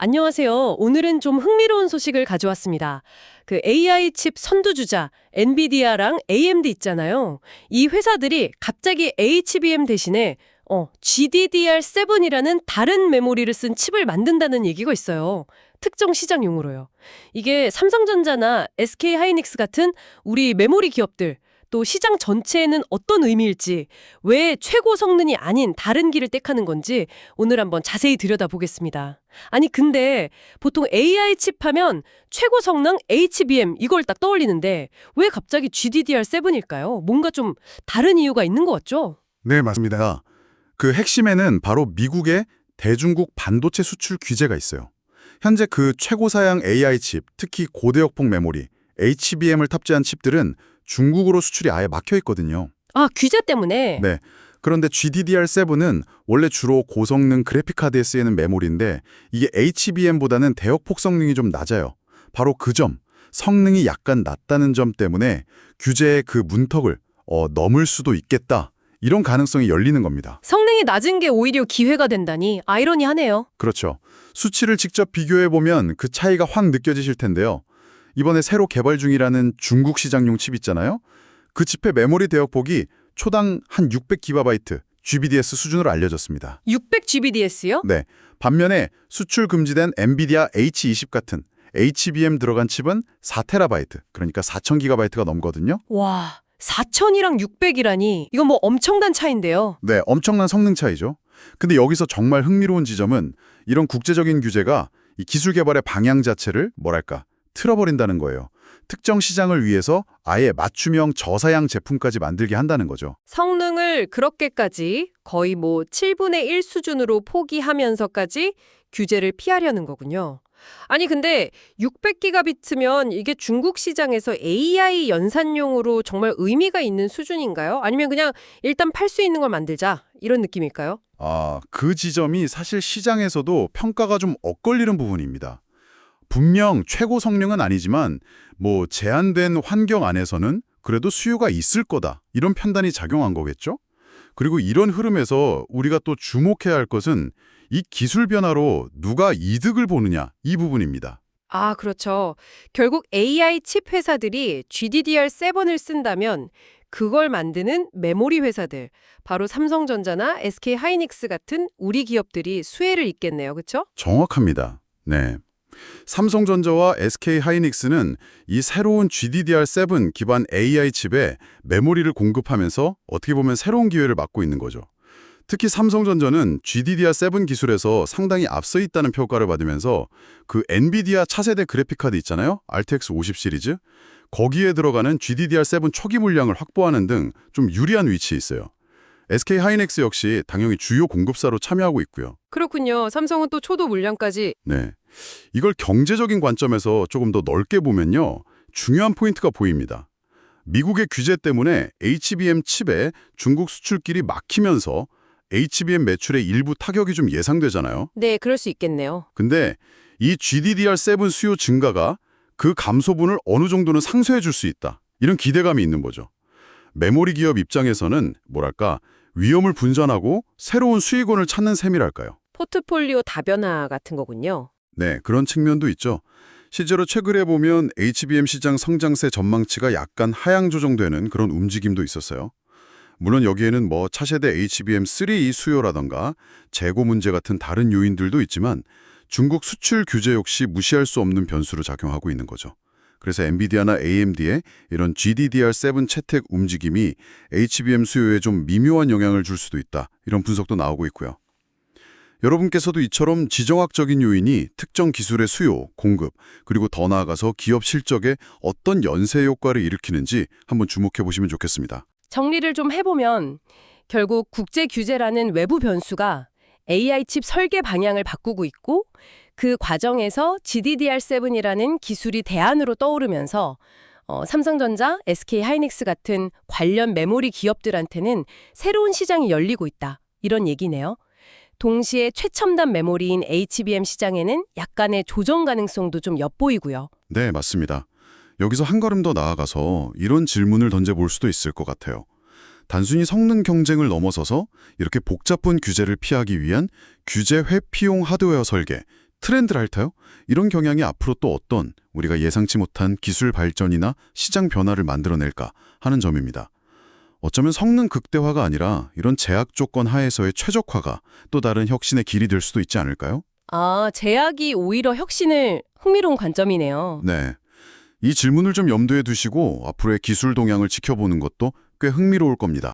안녕하세요. 오늘은 좀 흥미로운 소식을 가져왔습니다. 그 AI 칩 선두주자 엔비디아랑 AMD 있잖아요. 이 회사들이 갑자기 HBM 대신에 GDDR7이라는 다른 메모리를 쓴 칩을 만든다는 얘기가 있어요. 특정 시장용으로요. 이게 삼성전자나 SK하이닉스 같은 우리 메모리 기업들, 또 시장 전체에는 어떤 의미일지, 왜 최고 성능이 아닌 다른 길을 택하는 건지 오늘 한번 자세히 들여다보겠습니다. 아니 근데 보통 AI 칩 하면 최고 성능 HBM 이걸 딱 떠올리는데 왜 갑자기 GDDR7일까요? 뭔가 좀 다른 이유가 있는 것 같죠? 네, 맞습니다. 그 핵심에는 바로 미국의 대중국 반도체 수출 규제가 있어요. 현재 그 최고 사양 AI 칩, 특히 고대역폭 메모리, HBM을 탑재한 칩들은 중국으로 수출이 아예 막혀 있거든요. 아, 규제 때문에? 네. 그런데 GDDR7은 원래 주로 고성능 그래픽카드에 쓰이는 메모리인데 이게 HBM보다는 대역폭 성능이 좀 낮아요. 바로 그 점, 성능이 약간 낮다는 점 때문에 규제의 그 문턱을 넘을 수도 있겠다. 이런 가능성이 열리는 겁니다. 성능이 낮은 게 오히려 기회가 된다니 아이러니하네요. 그렇죠. 수치를 직접 비교해보면 그 차이가 확 느껴지실 텐데요. 이번에 새로 개발 중이라는 중국 시장용 칩 있잖아요. 그 칩의 메모리 대역폭이 초당 한 600GB, GBDS 수준으로 알려졌습니다. 600GBDS요? 네. 반면에 수출 금지된 엔비디아 H20 같은 HBM 들어간 칩은 4TB, 그러니까 4000GB가 넘거든요. 와, 4000이랑 600이라니 이건 뭐 엄청난 차이인데요. 네, 엄청난 성능 차이죠. 근데 여기서 정말 흥미로운 지점은 이런 국제적인 규제가 이 기술 개발의 방향 자체를 틀어버린다는 거예요. 특정 시장을 위해서 아예 맞춤형 저사양 제품까지 만들게 한다는 거죠. 성능을 그렇게까지 거의 뭐 7분의 1 수준으로 포기하면서까지 규제를 피하려는 거군요. 아니 근데 600기가비트면 이게 중국 시장에서 AI 연산용으로 정말 의미가 있는 수준인가요? 아니면 그냥 일단 팔 수 있는 걸 만들자 이런 느낌일까요? 그 지점이 사실 시장에서도 평가가 좀 엇갈리는 부분입니다. 분명 최고 성능은 아니지만 제한된 환경 안에서는 그래도 수요가 있을 거다. 이런 판단이 작용한 거겠죠? 그리고 이런 흐름에서 우리가 또 주목해야 할 것은 이 기술 변화로 누가 이득을 보느냐 이 부분입니다. 아, 그렇죠. 결국 AI 칩 회사들이 GDDR7을 쓴다면 그걸 만드는 메모리 회사들, 바로 삼성전자나 SK하이닉스 같은 우리 기업들이 수혜를 입겠네요. 그렇죠? 정확합니다. 네. 삼성전자와 SK하이닉스는 이 새로운 GDDR7 기반 AI 칩에 메모리를 공급하면서 어떻게 보면 새로운 기회를 맞고 있는 거죠. 특히 삼성전자는 GDDR7 기술에서 상당히 앞서 있다는 평가를 받으면서 그 엔비디아 차세대 그래픽카드 있잖아요. RTX 50 시리즈. 거기에 들어가는 GDDR7 초기 물량을 확보하는 등 좀 유리한 위치에 있어요. SK하이닉스 역시 당연히 주요 공급사로 참여하고 있고요. 그렇군요. 삼성은 또 초도 물량까지. 네. 이걸 경제적인 관점에서 조금 더 넓게 보면요. 중요한 포인트가 보입니다. 미국의 규제 때문에 HBM 칩에 중국 수출길이 막히면서 HBM 매출의 일부 타격이 좀 예상되잖아요. 네, 그럴 수 있겠네요. 근데 이 GDDR7 수요 증가가 그 감소분을 어느 정도는 상쇄해 줄 수 있다. 이런 기대감이 있는 거죠. 메모리 기업 입장에서는 위험을 분산하고 새로운 수익원을 찾는 셈이랄까요. 포트폴리오 다변화 같은 거군요. 네, 그런 측면도 있죠. 실제로 최근에 보면 HBM 시장 성장세 전망치가 약간 하향 조정되는 그런 움직임도 있었어요. 물론 여기에는 차세대 HBM3 수요라던가 재고 문제 같은 다른 요인들도 있지만 중국 수출 규제 역시 무시할 수 없는 변수로 작용하고 있는 거죠. 그래서 엔비디아나 AMD의 이런 GDDR7 채택 움직임이 HBM 수요에 좀 미묘한 영향을 줄 수도 있다. 이런 분석도 나오고 있고요. 여러분께서도 이처럼 지정학적인 요인이 특정 기술의 수요, 공급, 그리고 더 나아가서 기업 실적에 어떤 연쇄 효과를 일으키는지 한번 주목해 보시면 좋겠습니다. 정리를 좀 해보면 결국 국제 규제라는 외부 변수가 AI 칩 설계 방향을 바꾸고 있고 그 과정에서 GDDR7이라는 기술이 대안으로 떠오르면서 삼성전자, SK하이닉스 같은 관련 메모리 기업들한테는 새로운 시장이 열리고 있다. 이런 얘기네요. 동시에 최첨단 메모리인 HBM 시장에는 약간의 조정 가능성도 좀 엿보이고요. 네, 맞습니다. 여기서 한 걸음 더 나아가서 이런 질문을 던져볼 수도 있을 것 같아요. 단순히 성능 경쟁을 넘어서서 이렇게 복잡한 규제를 피하기 위한 규제 회피용 하드웨어 설계, 트렌드랄까요? 이런 경향이 앞으로 또 어떤 우리가 예상치 못한 기술 발전이나 시장 변화를 만들어낼까 하는 점입니다. 어쩌면 성능 극대화가 아니라 이런 제약 조건 하에서의 최적화가 또 다른 혁신의 길이 될 수도 있지 않을까요? 아, 제약이 오히려 혁신을 흥미로운 관점이네요. 네. 이 질문을 좀 염두에 두시고 앞으로의 기술 동향을 지켜보는 것도 꽤 흥미로울 겁니다.